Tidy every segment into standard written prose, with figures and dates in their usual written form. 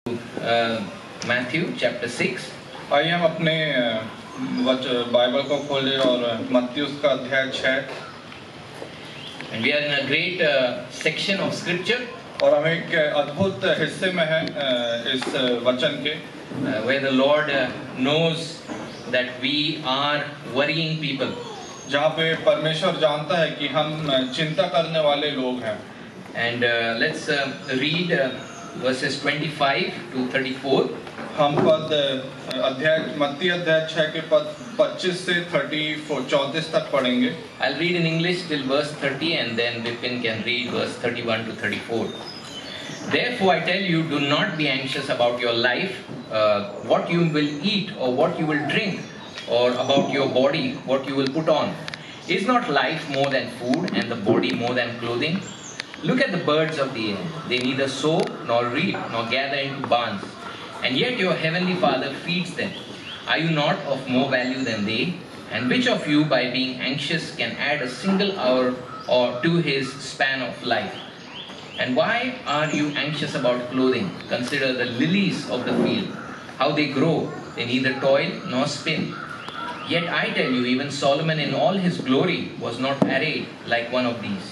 Matthew chapter 6. आइए हम अपने बाइबल को खोलें और मत्ती उसका अध्याय 6। And we are in a great section of scripture और हम एक अद्भुत हिस्से में हैं इस वचन के where the Lord knows that we are worrying people. जहाँ पे परमेश्वर जानता है कि हम चिंता करने वाले लोग हैं। And let's read verses 25 to 34. हम मत्ती अध्याय 6 के पद 25 से 34 तक पढ़ेंगे। I'll read in English till verse 30 and then Vipin can read verse 31 to 34. Therefore I tell you, do not be anxious about your life, what you will eat or what you will drink, or about your body, what you will put on. Is not life more than food and the body more than clothing? Look at the birds of the air. They neither sow nor reap nor gather into barns, and yet your heavenly Father feeds them. Are you not of more value than they? And which of you, by being anxious, can add a single hour or to his span of life? And why are you anxious about clothing? Consider the lilies of the field, how they grow. They neither toil nor spin. Yet I tell you, even Solomon in all his glory was not arrayed like one of these.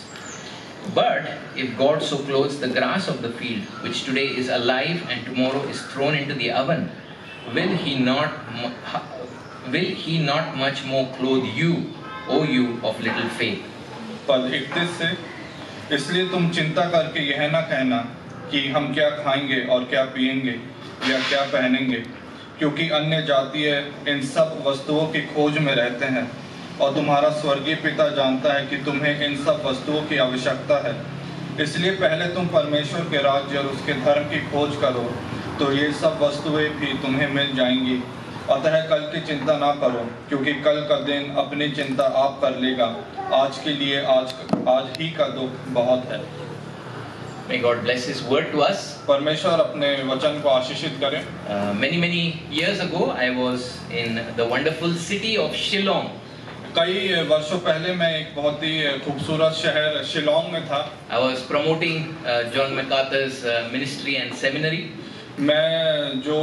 But if God so clothes the grass of the field, which today is alive and tomorrow is thrown into the oven, will he not much more clothe you, O you of little faith? पद 31 से, इसलिए तुम चिंता करके यह ना कहना कि हम क्या खाएंगे और क्या पिएंगे या क्या पहनेंगे, क्योंकि अन्य जातीय इन सब वस्तुओं की खोज में रहते हैं, और तुम्हारा स्वर्गीय पिता जानता है कि तुम्हें इन सब वस्तुओं की आवश्यकता है। इसलिए पहले तुम परमेश्वर के राज्य और उसके धर्म की खोज करो, तो ये सब वस्तुएं भी तुम्हें मिल जाएंगी। अतः कल की चिंता ना करो, क्योंकि कल का दिन अपनी चिंता आप कर लेगा। आज के लिए आज ही का दुख बहुत है। May God bless His word to us. परमेश्वर अपने वचन को आशीषित करे। Many years ago, I was in the wonderful city of Shillong. कई वर्षों पहले मैं एक बहुत ही खूबसूरत शहर शिलोंग में था। I was promoting John MacArthur's ministry and seminary. मैं जो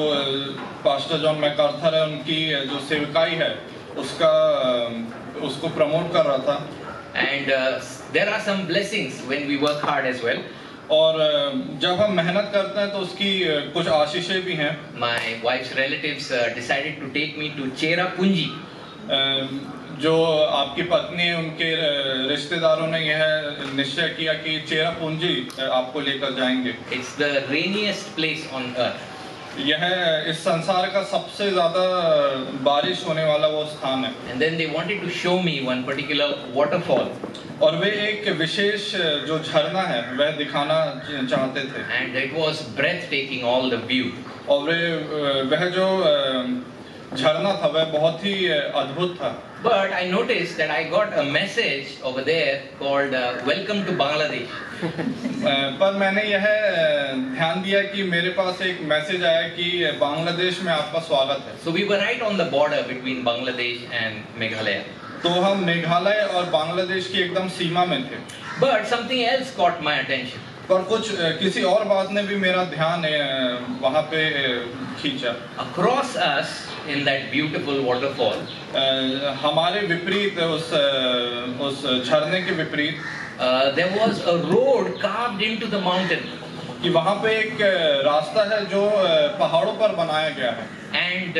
पास्टर जॉन मैकार्थर है उनकी जो सेवकाई है उसको प्रमोट कर रहा था। And there are some blessings when we work hard as well. और जब हम मेहनत करते हैं तो उसकी कुछ आशीषें भी हैं। My wife's relatives decided to take me to Cherrapunji. जो आपकी पत्नी है उनके रिश्तेदारों ने यह निश्चय किया कि चेरापूंजी आपको लेकर जाएंगे। It's the rainiest place on earth. यह इस संसार का सबसे ज़्यादा बारिश होने वाला वो स्थान है। And then they wanted to show me one particular waterfall. और वे एक विशेष जो झरना है वह दिखाना चाहते थे। And it was breathtaking, all the view. और वह जो झरना था वह बहुत ही अद्भुत था। But I noticed that I got a message over there called Welcome to Bangladesh. पर मैंने यह ध्यान दिया कि मेरे पास एक मैसेज आया कि बांग्लादेश में आपका स्वागत है। So we were right on the border between Bangladesh and Meghalaya. तो हम मेघालय और बांग्लादेश की एकदम सीमा में थे। But something else caught my attention. पर किसी और बात ने भी मेरा ध्यान वहाँ पे खींचा। Across us in that beautiful waterfall, हमारे विपरीत उस झरने के विपरीत there was a road carved into the mountain. कि वहाँ पे एक रास्ता है जो पहाड़ों पर बनाया गया है। And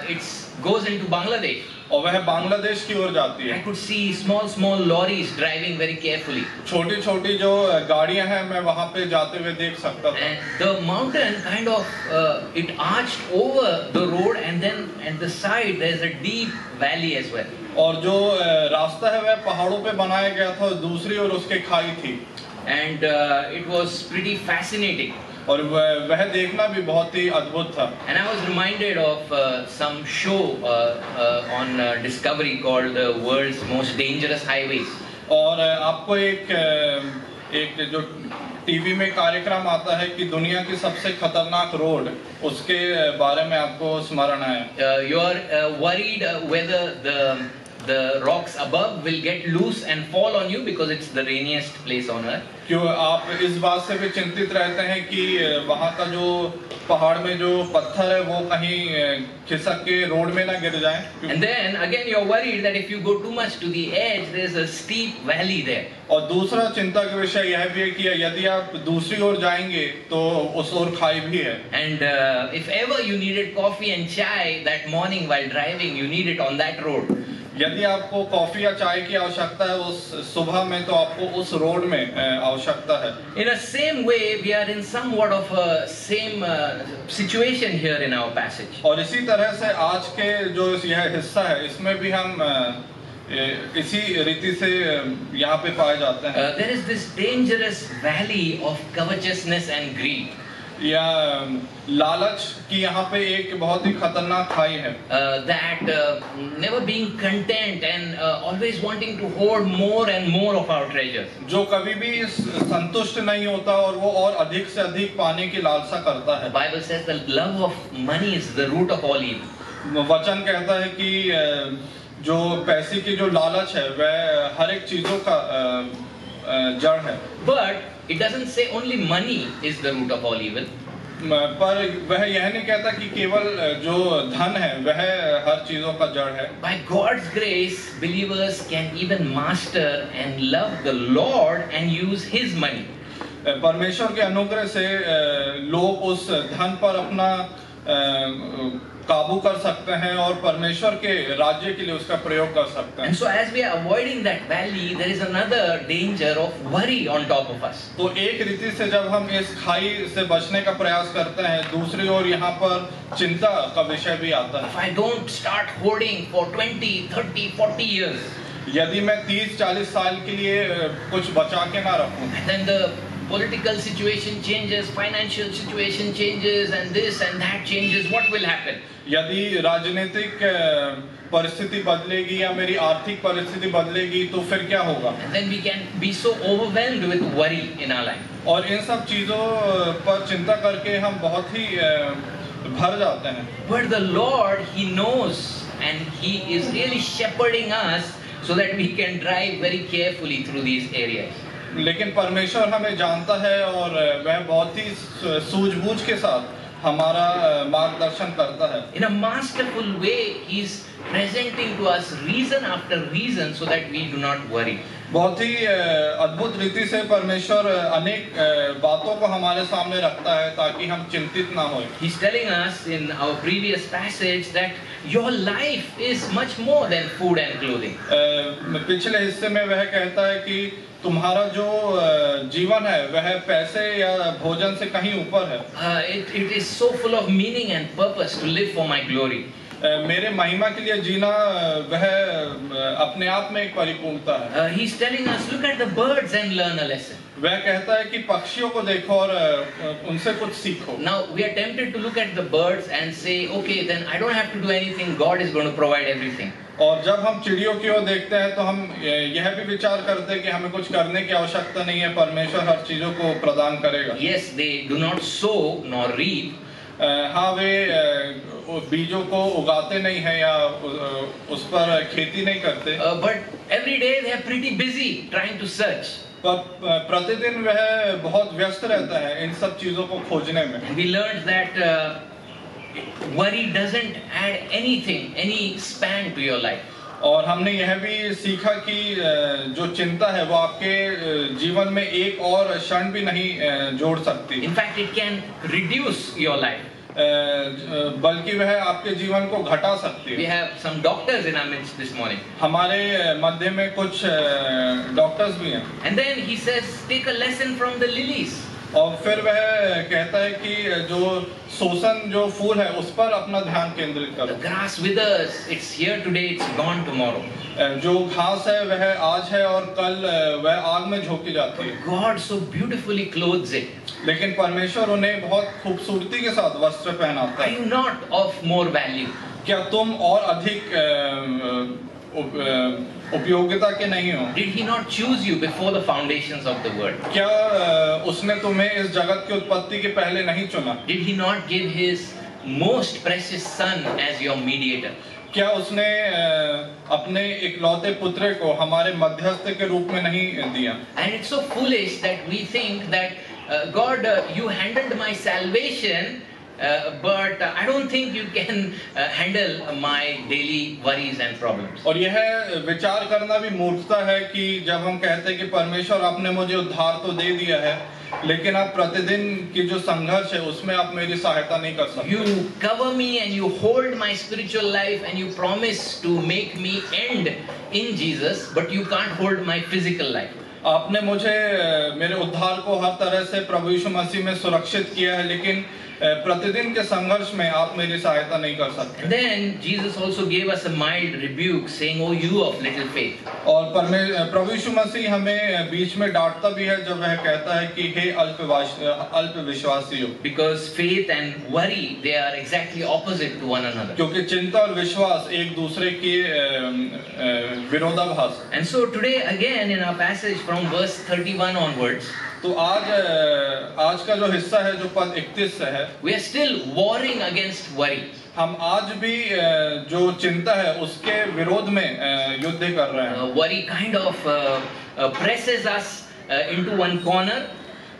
it goes into Bangladesh. और वह बांग्लादेश की ओर जाती है। I could see small lorries driving very carefully. छोटी जो गाड़ियां हैं मैं वहाँ पे जाते हुए देख सकता था। And the mountain kind of it arched over the road, and then at the side there is a deep valley as well. और जो रास्ता है वह पहाड़ों पे बनाया गया था और दूसरी ओर उसके खाई थी। And it was pretty fascinating. और वह देखना भी बहुत ही अद्भुत था। And I was reminded of some show on Discovery called the World's Most Dangerous Highways. और आपको एक जो टीवी में कार्यक्रम आता है कि दुनिया की सबसे खतरनाक रोड, उसके बारे में आपको स्मरण है। You are worried whether the rocks above will get loose and fall on you because it's the rainiest place on earth. क्यों आप इस बात से भी चिंतित रहते हैं कि वहाँ का जो पहाड़ में जो पत्थर है वो कहीं खिसक के रोड में ना गिर जाएं? And then again you're worried that if you go too much to the edge, there's a steep valley there. और दूसरा चिंता का विषय यह भी है कि यदि आप दूसरी ओर जाएंगे तो उस ओर खाई भी है. And if ever you needed coffee and chai that morning while driving, you need it on that road. यदि आपको कॉफी या चाय की आवश्यकता है उस सुबह में तो आपको उस रोड में आवश्यकता है. In the same way, we are in somewhat of a same situation here in our passage. और इसी तरह से आज के जो यह हिस्सा है इसमें भी हम इसी रीति से यहाँ पे पाए जाते हैं. There is this dangerous valley of covetousness and greed. या लालच की यहाँ पे एक बहुत ही खतरनाक खाई है. That never being content and always wanting to hoard more and more of our treasures. जो कभी भी संतुष्ट नहीं होता और वो और अधिक से अधिक पाने की लालसा करता है. The Bible says the love of money is the root of all evil. वचन कहता है कि जो पैसे की जो लालच है वह हर एक चीजों का जड़ है. But it doesn't say only money is the root of all evil. पर वह यह नहीं कहता कि केवल जो धन है वह हर चीजों का जड़ है. By God's grace, believers can even master and love the Lord and use His money. परमेश्वर के अनुग्रह से लोग उस धन पर अपना काबू कर सकते हैं और परमेश्वर के राज्य के लिए उसका प्रयोग कर सकते हैं. And so as we are avoiding that valley, there is another danger of worry on top of us. तो एक रीति से जब हम इस खाई से बचने का प्रयास करते हैं दूसरी ओर यहाँ पर चिंता का विषय भी आता है. If I don't start hoarding for 20, 30, 40 years, यदि मैं 30-40 साल के लिए कुछ बचा के ना रखूं, then the political situation changes, financial situation changes, and this and that changes, what will happen? यदि राजनीतिक परिस्थिति बदलेगी या मेरी आर्थिक परिस्थिति बदलेगी तो फिर क्या होगा? And then we can be so overwhelmed with worry in our life. और इन सब चीजों पर चिंता करके हम बहुत ही भर जाते हैं. But the Lord, He knows, and He is really shepherding us so that we can drive very carefully through these areas. लेकिन परमेश्वर हमें जानता है और वह बहुत ही सूझबूझ के साथ हमारा मार्गदर्शन करता है. In a masterful way, He's presenting to us reason after reason so that we do not worry. बहुत ही अद्भुत रीति से परमेश्वर अनेक बातों को हमारे सामने रखता है ताकि हम चिंतित ना हों. He's telling us in our previous passage that your life is much more than food and clothing. पिछले हिस्से में वह कहता है कि तुम्हारा जो जीवन है वह पैसे या भोजन से कहीं ऊपर है. It is so full of meaning and purpose to live for my glory. मेरे महिमा के लिए जीना वह अपने आप में एक परिपूर्णता है. He's telling us, look at the birds and learn a lesson. वह कहता है कि पक्षियों को देखो और उनसे कुछ सीखो. Now we are tempted to look at the birds and say, okay, then I don't have to do anything. God is going to provide everything. और जब हम चिड़ियों की ओर देखते हैं तो हम यह भी विचार करते हैं कि हमें कुछ करने की आवश्यकता नहीं है, परमेश्वर हर चीजों को प्रदान करेगा. Yes, they do not sow nor reap. हाँ, वे बीजों को उगाते नहीं हैं या उस पर खेती नहीं करते. But every day they are pretty busy trying to search. पर प्रतिदिन वह बहुत व्यस्त रहता है इन सब चीजों को खोजने में. We learned that worry doesn't add anything, any span to your life. और हमने यह भी सीखा कि जो चिंता है वो आपके जीवन में एक और क्षण भी नहीं जोड़ सकती. In fact, it can reduce your life. बल्कि वह आपके जीवन को घटा सकती We है. have some doctors in our midst this morning. हमारे मध्य में कुछ डॉक्टर्स भी हैं. And then he says, take a lesson from the lilies. और फिर वह कहता है कि जो सोसन जो फूल है उस पर अपना ध्यान केंद्रित The करो. grass withers, it's here today, it's gone tomorrow. जो घास है वह आज है और कल वह आग में झोंकी जाती है. God so beautifully clothes it. लेकिन परमेश्वर उन्हें बहुत खूबसूरती के साथ वस्त्र पहनाता Are है. you not of more value? क्या तुम और अधिक उपयोगिता के नहीं हो? Did He not choose you before the foundations of the world? क्या उसने तुम्हें इस जगत की उत्पत्ति के पहले नहीं चुना? Did He not give His most precious Son as your mediator? क्या उसने अपने इकलौते पुत्र को हमारे मध्यस्थ के रूप में नहीं दिया? And it's so foolish that we think that God, you handled my salvation, but I don't think you can handle my daily worries and problems. और यह विचार करना भी मूर्खता है कि जब हम कहते हैं कि परमेश्वर आपने मुझे उद्धार तो दे दिया है, लेकिन आप प्रतिदिन की जो संघर्ष है उसमें आप मेरी सहायता नहीं कर सकते। You cover me and you hold my spiritual life and you promise to make me end in Jesus, but you can't hold my physical life. आपने मुझे मेरे उद्धार को हर तरह से प्रभु यीशु मसीह में सुरक्षित किया है, लेकिन प्रतिदिन के संघर्ष में आप मेरी सहायता नहीं कर सकते। Then Jesus also gave us a mild rebuke, saying, "Oh, you of little faith." और प्रभु यीशु मसीह हमें बीच में डांटता भी है जब वह कहता है कि हे अल्पविश्वासियों। Because faith and worry, they are exactly opposite to one another. क्योंकि चिंता और विश्वास एक दूसरे के विरोधाभास। And so today again in our passage from verse 31 onwards, तो आज का जो हिस्सा है जो पद 31 से है, we are still warring against worry. हम आज भी जो चिंता है उसके विरोध में युद्ध कर रहे हैं। Worry kind of presses us into one corner.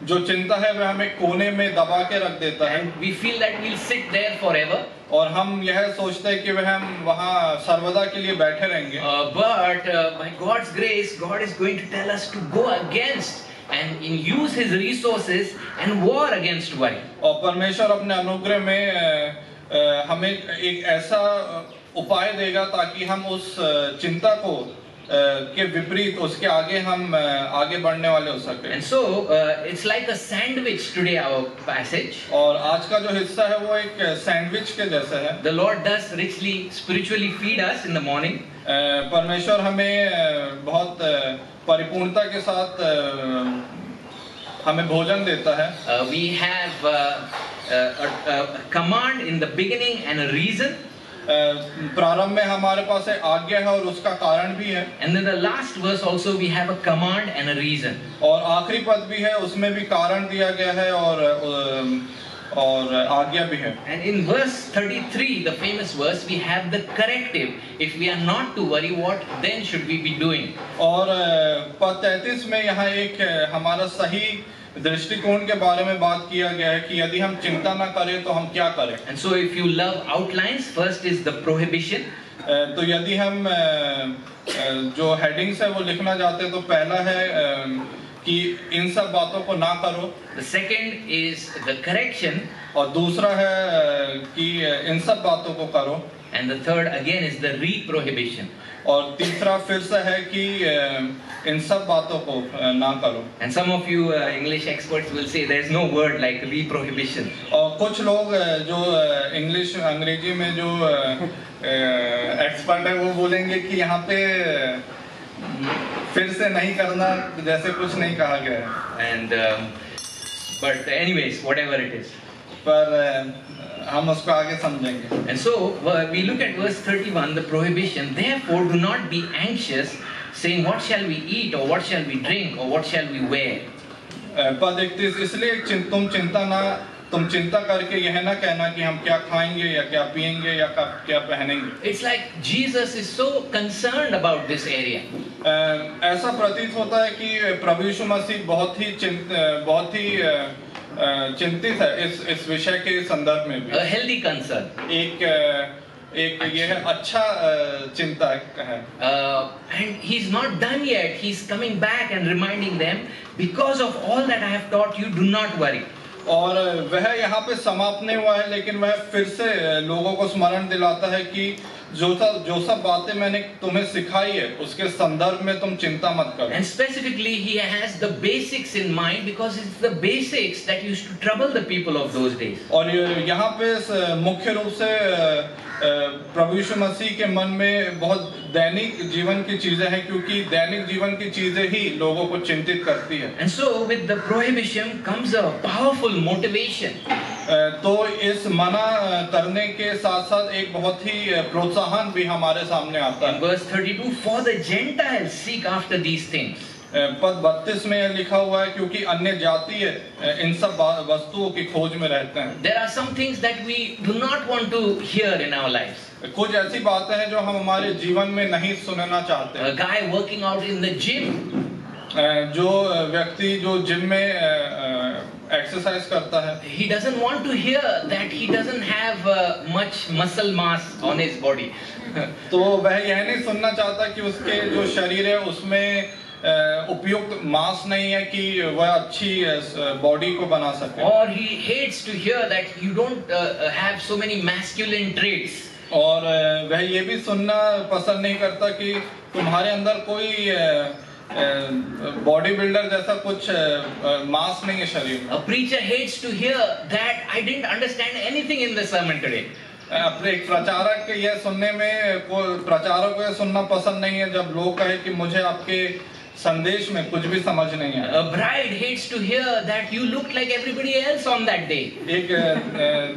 जो चिंता है वह हमें कोने में दबा के रख देता है। And we feel that we'll sit there forever. और हम यह सोचते हैं कि वह हम वहाँ सर्वदा के लिए बैठे रहेंगे। But by God's grace, God is going to tell us to go against and use His resources and war against worry. और परमेश्वर अपने अनुग्रह में हमें एक ऐसा उपाय देगा ताकि हम उस चिंता को के विपरीत उसके आगे हम आगे बढ़ने वाले हो सके। And so it's like a sandwich today, our passage. और आज का जो हिस्सा है वो एक सैंडविच के जैसा है। The Lord does richly spiritually feed us in the morning. परमेश्वर हमें बहुत परिपूर्णता के साथ हमें भोजन देता है। We have a command in the beginning and a reason. प्रारंभ में हमारे पास है आज्ञा है और उसका कारण भी है। And then the last verse also we have a command and a reason. और आखिरी पद भी है, उसमें भी कारण दिया गया है और आज्ञा भी है। And in verse 33, the famous verse, we have the corrective. If we are not to worry, what then should we be doing? और पद 33 में यहाँ एक हमारा सही दृष्टिकोण के बारे में बात किया गया है कि यदि हम चिंता ना करें तो हम क्या करें। And so if you love outlines, first is the prohibition. तो यदि हम जो हेडिंग्स है वो लिखना चाहते हैं तो पहला है कि इन सब बातों को ना करो। The second is the correction. और दूसरा है कि इन सब बातों को करो। And the third again is the re-prohibition. और तीसरा फिर से है कि इन सब बातों को ना करो। And some of you English experts will say there is no word like re-prohibition. और कुछ लोग जो इंग्लिश अंग्रेजी में जो एक्सपर्ट है वो बोलेंगे कि यहाँ पे फिर से नहीं करना जैसे कुछ नहीं कहा गया है। And but anyways, whatever it is. पर हम उसको आगे समझेंगे। And so we look at verse 31, the prohibition. Therefore, do not be anxious, saying, "What shall we eat, or what shall we drink, or what shall we wear?" पद 31, इसलिए तुम चिंता करके यह ना कहना कि हम क्या खाएंगे या क्या पिएंगे या क्या पहनेंगे। It's like Jesus is so concerned about this area. ऐसा प्रतीत होता है कि प्रभु यीशु मसीह बहुत ही चिंतित है इस विषय के संदर्भ में भी। A healthy concern. एक यह अच्छा चिंता है। And he's not done yet. He's coming back and reminding them, because of all that I have taught you, do not worry. और वह यहाँ पे समाप्त नहीं हुआ है, लेकिन वह फिर से लोगों को स्मरण दिलाता है कि जो सब बातें मैंने तुम्हें सिखाई है उसके संदर्भ में तुम चिंता मत करो। And specifically he has the basics in mind, because it's the basics that used to trouble the people of those days. और यहाँ पे मुख्य रूप से प्रभु यीशु मसीह के मन में बहुत दैनिक जीवन की चीजें हैं, क्योंकि दैनिक जीवन की चीजें ही लोगों को चिंतित करती है। And so with the prohibition comes a powerful motivation. तो इस मना करने के साथ साथ एक बहुत ही प्रोत्साहन भी हमारे सामने आता है। In verse 32, for the Gentiles seek after these things. पद 32 में यह लिखा हुआ है, क्योंकि अन्य जातीय इन सब वस्तुओं की खोज में रहते हैं। There are some things that we do not want to hear in our lives. कुछ ऐसी बातें हैं जो हम हमारे जीवन में नहीं सुनना चाहते। A guy working out in the gym, जो व्यक्ति जो जिम में एक्सरसाइज करता है, he doesn't want to hear that he doesn't have much muscle mass on his body. तो वह यह नहीं सुनना चाहता कि उसके जो शरीर है उसमें उपयुक्त मांस नहीं है कि वह अच्छी बॉडी को बना सके। Or he hates to hear that you don't have so many masculine traits. और वह ये भी सुनना पसंद नहीं करता कि तुम्हारे अंदर कोई बॉडी बिल्डर जैसा कुछ मांस नहीं है शरीर में। A preacher hates to hear that I didn't understand anything in the sermon today. अपने एक प्रचारक के यह सुनने में प्रचारक को यह सुनना पसंद नहीं है जब लोग कहे कि मुझे आपके संदेश में कुछ भी समझ नहीं आया। A bride hates to hear that you looked like everybody else on that day. एक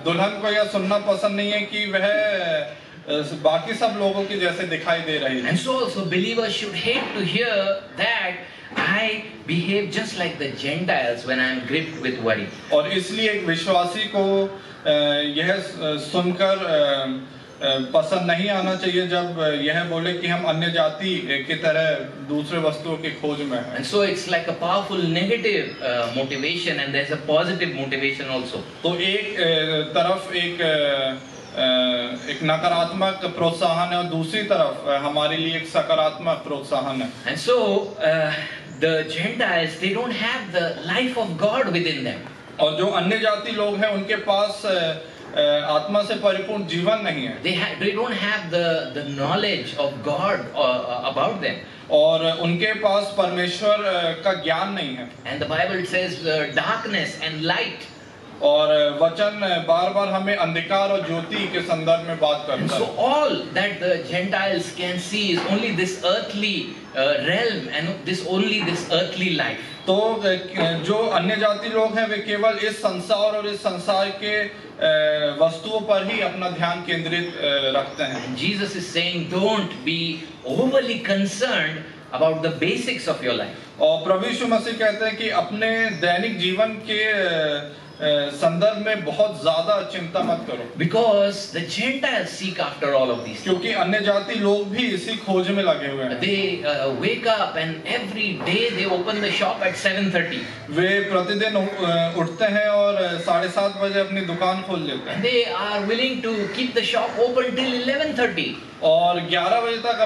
दुल्हन को यह सुनना पसंद नहीं है कि वह बाकी सब लोगों की जैसे दिखाई दे रही है। And so also believers should hate to hear that I behave just like the Gentiles when I am gripped with worry. और इसलिए एक विश्वासी को यह सुनकर पसंद नहीं आना चाहिए जब यह बोले कि हम अन्य जाति की तरह दूसरे वस्तुओं की खोज में हैं। And so it's like a powerful negative motivation, and there's a positive motivation also. तो एक तरफ एक नकारात्मक प्रोत्साहन है और दूसरी तरफ हमारे लिए एक सकारात्मक प्रोत्साहन है। And so the Gentiles, they don't have the life of God within them. और जो अन्य जाति लोग हैं उनके पास आत्मा से परिपूर्ण जीवन नहीं है। They don't have the knowledge of God about them. और उनके पास परमेश्वर का ज्ञान नहीं है। And the Bible says darkness and light. और वचन बार-बार हमें अंधकार और ज्योति के संदर्भ में बात करता है। So all that the Gentiles can see is only this earthly realm and only this earthly life. तो जो अन्य जाति लोग हैं वे केवल इस संसार और इस संसार के वस्तुओं पर ही अपना ध्यान केंद्रित रखते हैं। And Jesus is saying, don't be overly concerned about the basics of your life. और प्रभु यीशु मसीह कहते हैं कि अपने दैनिक जीवन के संदर्भ में बहुत ज्यादा चिंता मत करो। Because the Gentiles seek after all of these. क्योंकि अन्य जाति लोग भी इसी खोज में लगे हुए हैं। They wake up and every day they open the shop at 7:30. वे प्रतिदिन उठते हैं और 7:30 बजे अपनी दुकान खोल लेते हैं। They are willing to keep the shop open till 11:30. और 11 बजे तक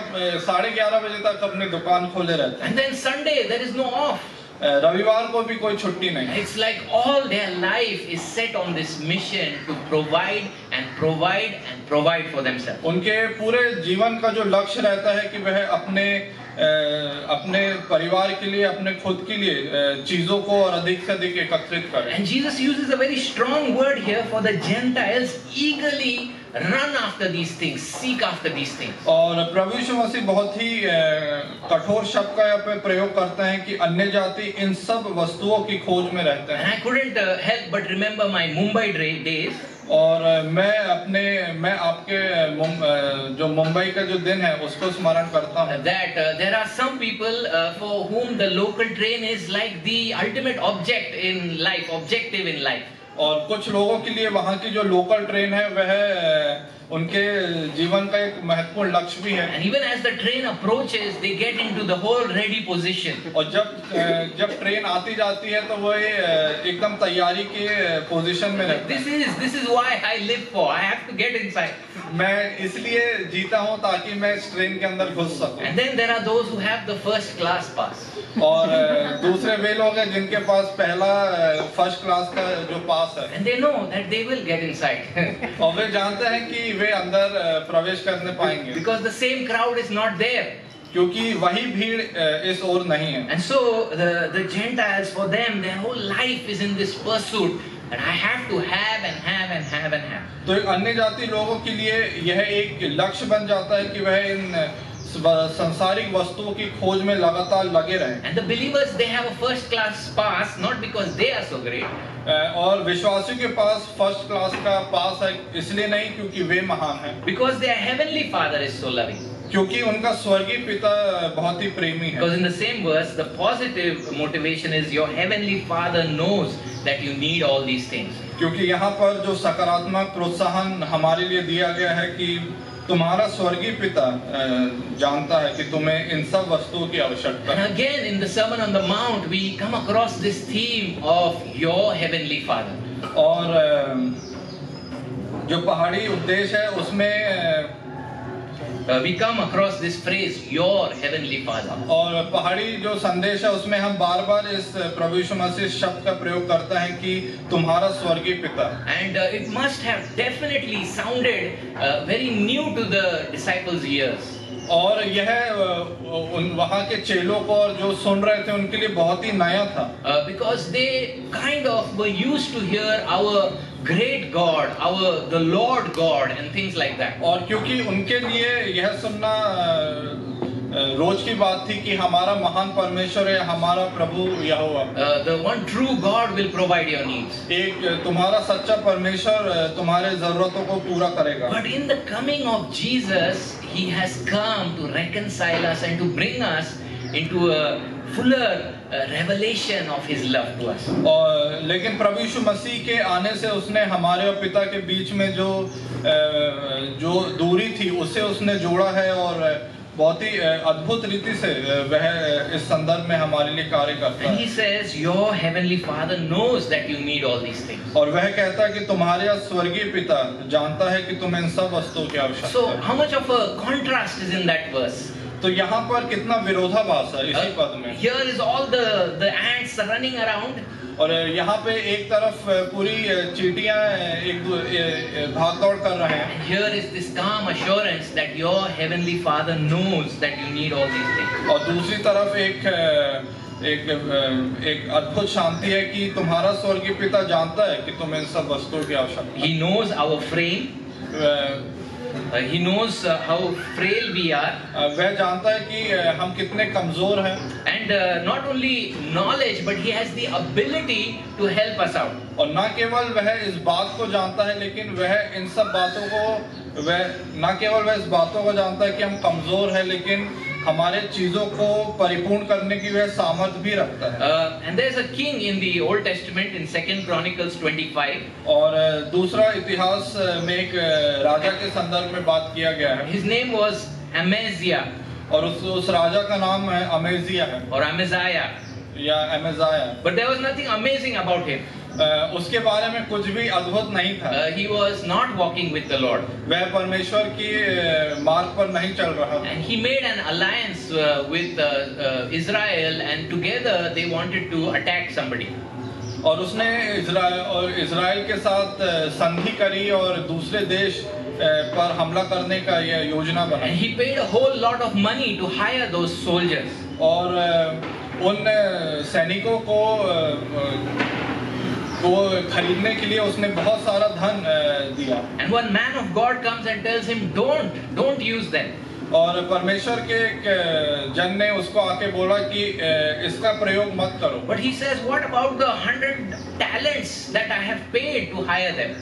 11:30 बजे तक अपनी दुकान खोले रहते हैं। And then Sunday there is no off. रविवार को भी कोई छुट्टी नहीं। It's like all their life is set on this mission to provide and provide and provide for themselves. उनके पूरे जीवन का जो लक्ष्य रहता है कि वह अपने परिवार के लिए, अपने खुद के लिए चीजों को और अधिक से अधिक एकत्रित करें। And Jesus uses a very strong word here for the Gentiles eagerly run after these things, seek after these things. और प्रभु यीशु मसीह बहुत ही कठोर शब्द का यहाँ पे प्रयोग करते हैं कि अन्य जाति इन सब वस्तुओं की खोज में रहते हैं। And I couldn't help but remember my Mumbai days. और मैं आपके जो मुंबई का जो दिन है उसको स्मरण करता हूँ। That there are some people for whom the local train is like the ultimate object in life, objective in life. और कुछ लोगों के लिए वहाँ की जो लोकल ट्रेन है वह उनके जीवन का एक महत्वपूर्ण लक्ष्य भी है। And even as the train approaches, they get into the whole ready position. और जब ट्रेन आती जाती है तो वो एकदम तैयारी के पोजीशन में रहते हैं। This is why I live for. I have to get inside. मैं इसलिए जीता हूँ ताकि मैं इस ट्रेन के अंदर घुस सकूं। And then there are those who have the first class pass. और दूसरे वे लोग हैं जिनके पास पहला फर्स्ट क्लास का जो पास है। And they know that they will get inside. और वे जानते हैं कि वे अंदर प्रवेश करने पाएंगे। Because the same crowd is not there. क्योंकि वही भीड़ इस ओर नहीं है। And so the Gentiles, for them, their whole life is in this pursuit. And I have to have and have and have and have. तो अन्य जाति लोगों के लिए यह एक लक्ष्य बन जाता है कि वह इन संसारिक वस्तुओं की खोज में लगातार लगे रहें। And the believers, they have a first class pass, not because they are so great. और विश्वासियों के पास फर्स्ट क्लास का पास है इसलिए नहीं क्योंकि वे महान हैं। Because their heavenly Father is so loving. क्योंकि उनका स्वर्गीय पिता बहुत ही प्रेमी है। Because in the same verse, the positive motivation is your heavenly Father knows that you need all these things. क्योंकि यहाँ पर जो सकारात्मक प्रोत्साहन हमारे लिए दिया गया है कि तुम्हारा स्वर्गीय पिता जानता है कि तुम्हें इन सब वस्तुओं की आवश्यकता है। And again, in the Sermon on the Mount, we come across this theme of your heavenly Father. और जो पहाड़ी उपदेश है उसमें We come across this phrase, your heavenly Father. और पहाड़ी जो संदेश है उसमें हम बार बार इस प्रभु यीशु मसीह शब्द का प्रयोग करते हैं कि तुम्हारा स्वर्गीय पिता। And it must have definitely sounded very new to the disciples' ears. और यह वहाँ के चेलों को और जो सुन रहे थे उनके लिए बहुत ही नया था। Because they kind of were used to hear our great God, the Lord God and things like that. और क्योंकि उनके लिए यह सुनना रोज की बात थी कि हमारा महान परमेश्वर है, हमारा प्रभु यहोवा। The one true God will provide your needs. एक तुम्हारा सच्चा परमेश्वर तुम्हारे जरूरतों को पूरा करेगा। But in the coming of Jesus, He has come to reconcile us and to bring us into a fuller revelation of His love to us. और लेकिन प्रभु यीशु मसीह के आने से उसने हमारे और पिता के बीच में जो दूरी थी उससे उसने जोड़ा है और बहुत ही अद्भुत रीति से वह इस संदर्भ में हमारे लिए कार्य करता है। And He says, your heavenly Father knows that you need all these things. और वह कहता है कि तुम्हारे स्वर्गीय पिता जानता है कि तुम्हें इन सब वस्तुओं की आवश्यकता है। So how much of a contrast is in that verse? तो यहाँ पर कितना विरोधाभास है इसी पद में। Here is all the ants running around. और यहाँ पे एक तरफ पूरी चींटियां एक भाग दौड़ कर रहे हैं। Here is this calm assurance that your heavenly Father knows that you need all these things. और दूसरी तरफ एक अद्भुत शांति है कि तुम्हारा स्वर्गीय पिता जानता है कि तुम्हें इन सब वस्तुओं की आवश्यकता है। He knows our frame. He knows how frail we are. वह जानता है कि हम कितने कमजोर हैं। And not only knowledge, but He has the ability to help us out. और न केवल वह इस बात को जानता है लेकिन वह इन सब बातों को न केवल वह इस बातों को जानता है कि हम कमजोर हैं लेकिन हमारे चीजों को परिपूर्ण करने की वह सामर्थ भी रखता है। And there is a king in the Old Testament in 2 Chronicles 25. और दूसरा इतिहास में एक राजा के संदर्भ में बात किया गया है। His name was Amaziah. और उस राजा का नाम है अमेजिया है or Amaziah. या अमेजाया। But there was nothing amazing about him. उसके बारे में कुछ भी अद्भुत नहीं था। He was not walking with the Lord. वह परमेश्वर की मार्ग पर नहीं चल रहा था। And he made an alliance with Israel, and together they wanted to attack somebody. और उसने इज़राइल के साथ संधि करी और दूसरे देश पर हमला करने का यह योजना And बनाई। he paid a whole lot of money to hire those soldiers. और उन सैनिकों को खरीदने के लिए उसने बहुत सारा धन दिया। And one man of God comes and tells him, don't use them. और परमेश्वर के एक जन ने उसको आके बोला कि इसका प्रयोग मत करो। But he says, what about the 100 talents that I have paid to hire them?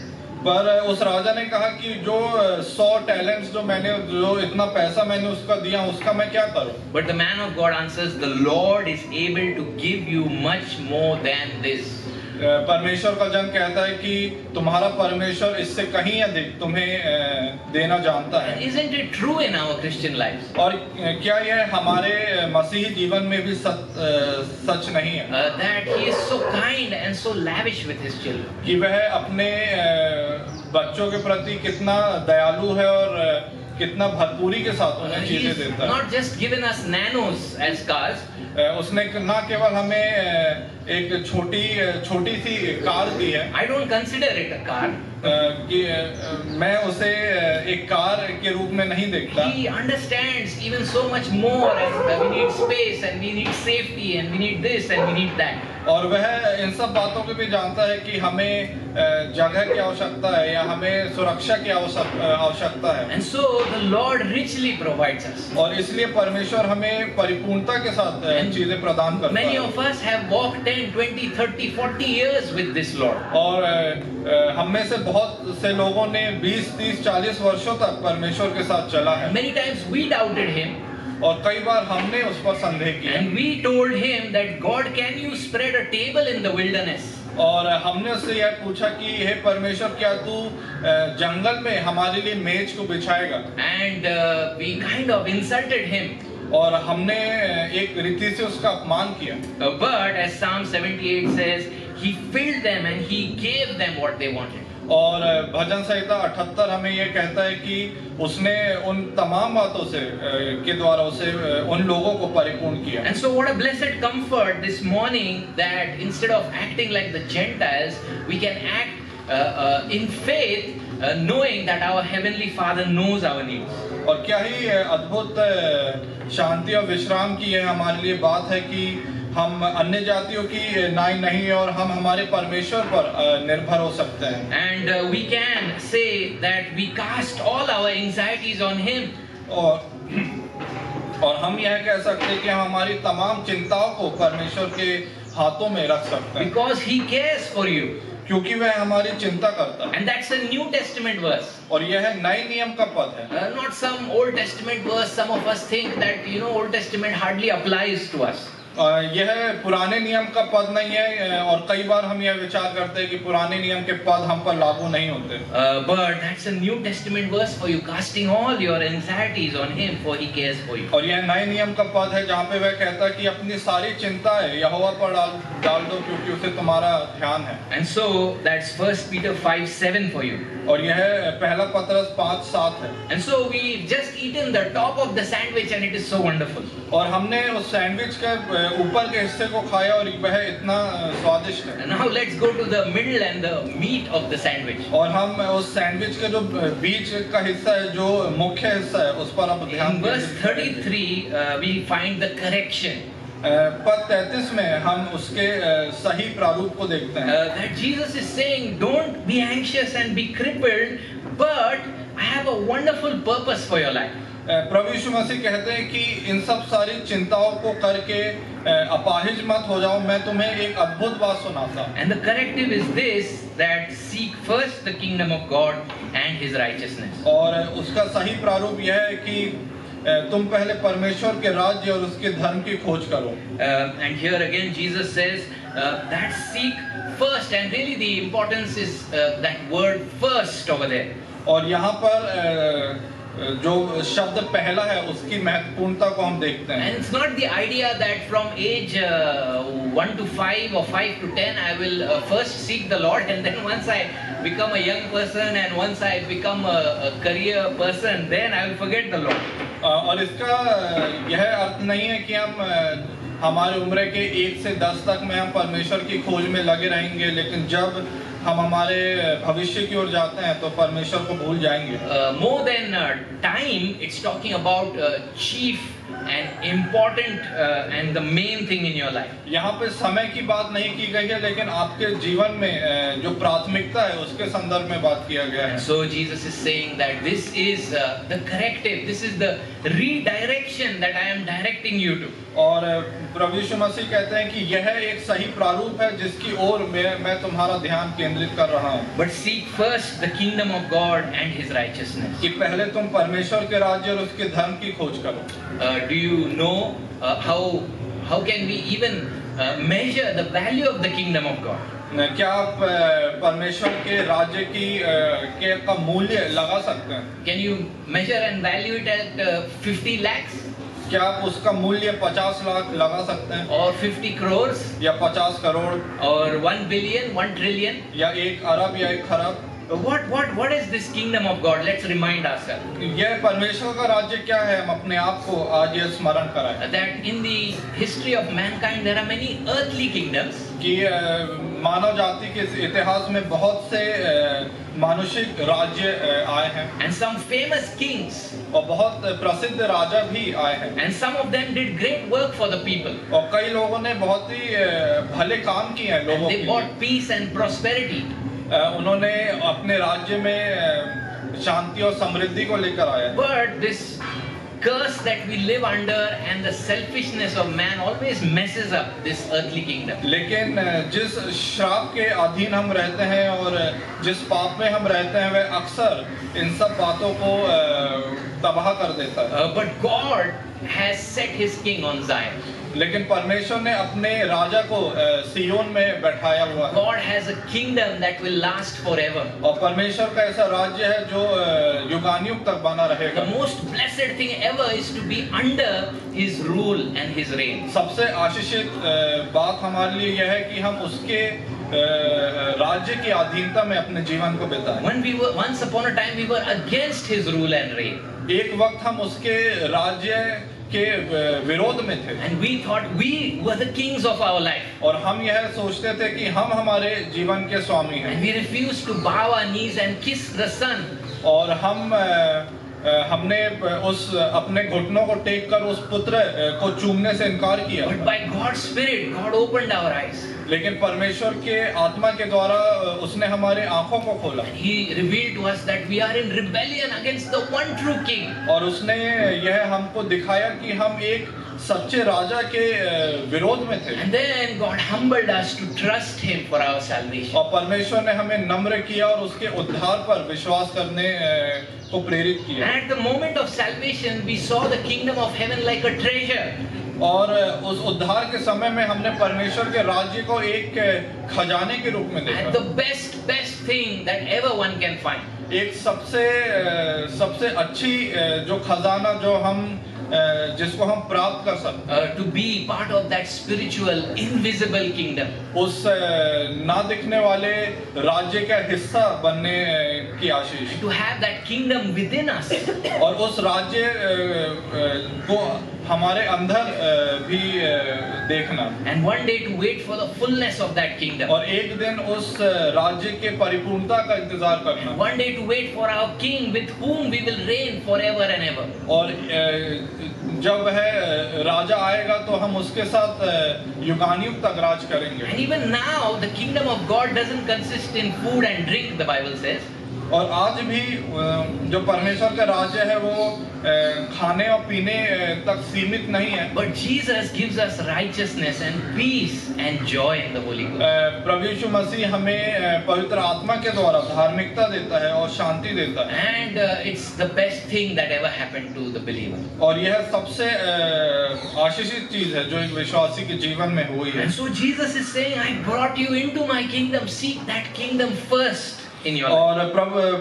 पर उस राजा ने कहा कि जो 100 टैलेंट्स जो इतना पैसा मैंने उसका दिया उसका मैं क्या करूं? But the man of God answers, the Lord is able to give you much more than this. परमेश्वर का जन कहता है कि तुम्हारा परमेश्वर इससे कहीं अधिक तुम्हें देना जानता है। Isn't it true in our Christian lives? और क्या यह हमारे मसीही जीवन में भी सच नहीं है? That He is so kind and so lavish with His children. कि वह अपने बच्चों के प्रति कितना दयालु है और कितना भरपूरी के साथ उन्हें चीजें देता है। Not just given us nanos as cars. उसने न केवल हमें एक छोटी सी कार दी है। I don't consider it a car. कि मैं उसे एक कार के रूप में नहीं देखता। He understands even so much more, and we need space and we need safety and we need this and we need that. और वह इन सब बातों को भी जानता है कि हमें जगह की आवश्यकता है या हमें सुरक्षा की आवश्यकता है। And so the Lord richly provides us. और इसलिए परमेश्वर हमें परिपूर्णता के साथ चीजें प्रदान करता है। Many of us have walked 10, 20, 30, 40 years with this Lord. और हम में से बहुत से लोगों ने 20, 30, 40 वर्ष वर्षों तक परमेश्वर के साथ चला है Many times we doubted him, और कई बार हमने उस पर संदेह किया and we told him that God, can you spread a table in the wilderness? और हमने उससे यह पूछा कि हे परमेश्वर, क्या तू जंगल में हमारे लिए मेज को बिछाएगा? And we kind of insulted him. और हमने एक रीति से उसका अपमान किया। But as Psalm 78 says, he filled them and he gave them what they wanted. और भजन संहिता 78 हमें ये कहता है कि उसने उन तमाम बातों से के द्वारा उसे उन लोगों को परिपूर्ण किया। And so what a blessed comfort this morning that instead of acting like the Gentiles, we can act in faith, knowing that our Heavenly Father knows our needs. और क्या ही अद्भुत शांति और विश्राम की यह हमारे लिए बात है कि हम अन्य जातियों की नाई नहीं और हम हमारे परमेश्वर पर निर्भर हो सकते हैं। And we can say that we cast all our anxieties on Him. और हम यह कह सकते हैं कि हम हमारी तमाम चिंताओं को परमेश्वर के हाथों में रख सकते हैं। Because He cares for you. क्योंकि वह हमारी चिंता करता है। And that's a New Testament verse. और यह नए नियम का पद है। Not some Old Testament verse. Some of us think that Old Testament hardly applies to us. यह पुराने नियम का पद नहीं है और कई बार हम यह विचार करते हैं कि पुराने नियम के पद हम पर लागू नहीं होते। But that's a New Testament verse for you, casting all your anxieties on Him, for He cares for you. और यह नए नियम का पद है जहाँ पे वह कहता है कि अपनी सारी चिंताएं यहोवा पर डाल दो क्योंकि उसे तुम्हारा ध्यान है। And so that's 1 Peter 5:7 for you. और यह पहला पत्रस 5:7 है। And so we've just eaten the top of the sandwich and it is so wonderful. और हमने उस सैंडविच के ऊपर के हिस्से को खाया और वह इतना स्वादिष्ट है। And now let's go to the middle and the meat of the sandwich. और हम उस सैंडविच के जो बीच का हिस्सा है, जो मुख्य हिस्सा है, उस पर अब ध्यान In verse 33 we find the correction. पद 33 में हम उसके सही प्रारूप को देखते हैं। That Jesus is saying, don't be anxious and be crippled, but I have a wonderful purpose for your life. प्रभु यीशु मसीह कहते हैं कि इन सब सारी चिंताओं को करके अपाहिज मत हो जाओ, मैं तुम्हें एक अद्भुत बात सुनाता हूं। And the corrective is this, that seek first the kingdom of God and His righteousness. और उसका सही प्रारूप यह है कि तुम पहले परमेश्वर के राज्य और उसके धर्म की खोज करो। And here again Jesus says that seek first, and really the importance is that word first over there. और यहाँ पर जो शब्द पहला है उसकी महत्वपूर्णता को हम देखते हैं। And it's not the idea that from age 1 to 5 or 5 to 10 I will first seek the Lord, and then once I become a young person and once I become a career person, then I will forget the Lord. और इसका यह अर्थ नहीं है कि हम हमारे उम्र के 1 से 10 तक में हम परमेश्वर की खोज में लगे रहेंगे, लेकिन जब हम हमारे भविष्य की ओर जाते हैं तो परमेश्वर को भूल जाएंगे। More than time, it's talking about chief and important and the main thing in your life. यहाँ पे समय की बात नहीं की गई है, लेकिन आपके जीवन में जो प्राथमिकता है उसके संदर्भ में बात किया गया है। So Jesus is saying that this is the corrective, this is the redirection that I am directing you to. और प्रभु यीशु मसीह कहते हैं कि यह एक सही प्रारूप है जिसकी ओर मैं तुम्हारा ध्यान केंद्रित कर रहा हूँ। But seek first the kingdom of God and His righteousness. कि पहले तुम परमेश्वर के राज्य और उसके धर्म की खोज करो। Do you know how can we even measure the value of the kingdom of God? क्या आप परमेश्वर के राज्य का मूल्य लगा सकते हैं? Can you measure and value it at 50 lakhs? क्या आप उसका मूल्य 50 लाख लगा सकते हैं? Or 50 crores? या 50 करोड़? Or 1 billion, 1 trillion? या 1 अरब या 1 खरब? What is this kingdom of God? Let's remind ourselves. यह परमेश्वर का राज्य क्या है? हम अपने आप को आज यह स्मरण कराएं। That in the history of mankind there are many earthly kingdoms. कि मानव जाति के इतिहास में बहुत से मानुषिक राज्य आए हैं। And some famous kings. और बहुत प्रसिद्ध राजा भी आए हैं। And some of them did great work for the people. और कई लोगों ने बहुत ही भले काम किए हैं लोगों के लिए। They brought peace and prosperity. उन्होंने अपने राज्य में शांति और समृद्धि को लेकर आया। But this curse that we live under and the selfishness of man always messes up this earthly kingdom. लेकिन जिस श्राप के अधीन हम रहते हैं और जिस पाप में हम रहते हैं वह अक्सर इन सब बातों को तबाह कर देता है। But God has set his king on Zion. लेकिन परमेश्वर ने अपने राजा को सियोन में बैठाया हुआ है। God has a kingdom that will last forever. और परमेश्वर का ऐसा राज्य है जो युगानुयुग तक बना रहेगा। The most blessed thing ever is to be under his rule and his reign. सबसे आशीषित बात हमारे लिए यह है कि हम उसके राज्य की अधीनता में अपने जीवन को बिताएं। Once upon a time we were against his rule and reign. एक वक्त हम उसके राज्य के विरोध में थे। And we thought we were the kings of our life. और हम यह सोचते थे कि हम हमारे जीवन के स्वामी हैं। And we refused to bow our knees and kiss the sun. और हमने उस अपने घुटनों को टेक कर उस पुत्र को चूमने से इनकार किया। But by God's Spirit, God opened our eyes. लेकिन परमेश्वर के आत्मा के द्वारा उसने हमारे आंखों को खोला। He revealed to us that we are in rebellion against the one true king. और उसने यह हमको दिखाया कि हम एक सच्चे राजा के विरोध में थे। And then God humbled us to trust him for our salvation. और परमेश्वर ने हमें नम्र किया और उसके उद्धार पर विश्वास करने को प्रेरित किया। And at the moment of salvation, we saw the kingdom of heaven like a treasure. और उस उद्धार के समय में हमने परमेश्वर के राज्य को एक खजाने के रूप में देखा। And the best thing that ever one can find. एक सबसे अच्छी जो खजाना जो हम जिसको हम प्राप्त कर सकते To be part of that spiritual invisible kingdom. उस ना दिखने वाले राज्य का हिस्सा बनने की आशीष। To have that kingdom within us. और उस राज्य को हमारे अंदर भी देखना। And one day to wait for the fullness of that kingdom. और एक दिन उस राज्य के परिपूर्णता का इंतजार करना। One day to wait for our king with whom we will reign forever and ever. और जब वह राजा आएगा तो हम उसके साथ युगानुयुग तक राज करेंगे। And even now the kingdom of God doesn't consist in food and drink, the Bible says. और आज भी जो परमेश्वर का राज्य है वो खाने और पीने तक सीमित नहीं है। But Jesus gives us righteousness and peace and joy in the Holy Ghost. प्रभु यीशु मसीह हमें पवित्र आत्मा के द्वारा धार्मिकता देता है और शांति देता है। And it's the best thing that ever happened to the believer. और यह सबसे आशीषित चीज है जो एक विश्वासी के जीवन में हुई है। And so Jesus is saying, I brought you into my kingdom. Seek that kingdom first in your life. और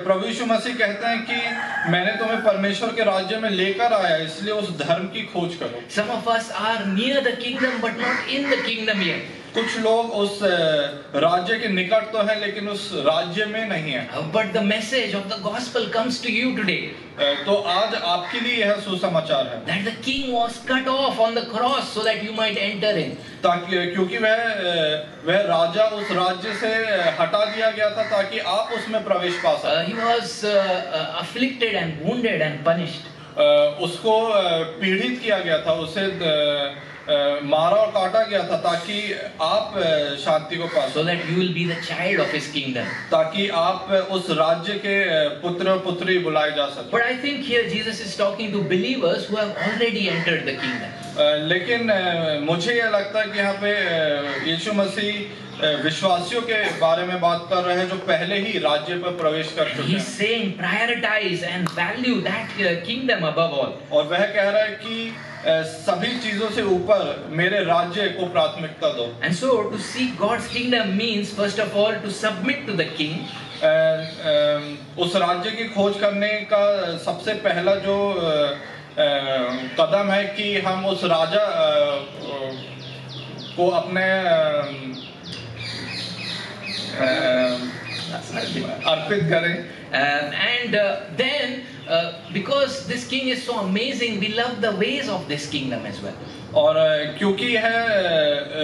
प्रभु यीशु मसीह कहते हैं कि मैंने तुम्हें परमेश्वर के राज्य में लेकर आया, इसलिए उस धर्म की खोज करो। Some of us are near the kingdom but not in the kingdom yet. कुछ लोग उस राज्य के निकट तो हैं लेकिन उस राज्य में नहीं है। But the message of the gospel comes to you today. तो आज आपके लिए यह सुसमाचार है That the king was cut off on the cross so that you might enter in. ताकि क्योंकि वह राजा उस राज्य से हटा दिया गया था ताकि आप उसमें प्रवेश पा सकें। He was afflicted and wounded and punished. उसको पीड़ित किया गया था, उसे मारा और काटा गया था ताकि आप शांति को पा So that you will be the child of his kingdom. ताकि आप उस राज्य के पुत्र और पुत्री बुलाए जा सकें। But I think here Jesus is talking to believers who have already entered the kingdom. लेकिन मुझे यह लगता है कि यहाँ पे यीशु मसीह विश्वासियों के बारे में बात कर रहे हैं जो पहले ही राज्य पर प्रवेश कर चुके हैं। He's saying prioritize and value that kingdom above all. और वह कह रहा है कि सभी चीजों से ऊपर मेरे राज्य को प्राथमिकता दो। And so to seek God's kingdom means first of all to submit to the king. उस राज्य की खोज करने का सबसे पहला जो कदम है कि हम उस राजा को अपने अर्पित करें। Then because this king is so amazing, we love the ways of this kingdom as well. और क्योंकि यह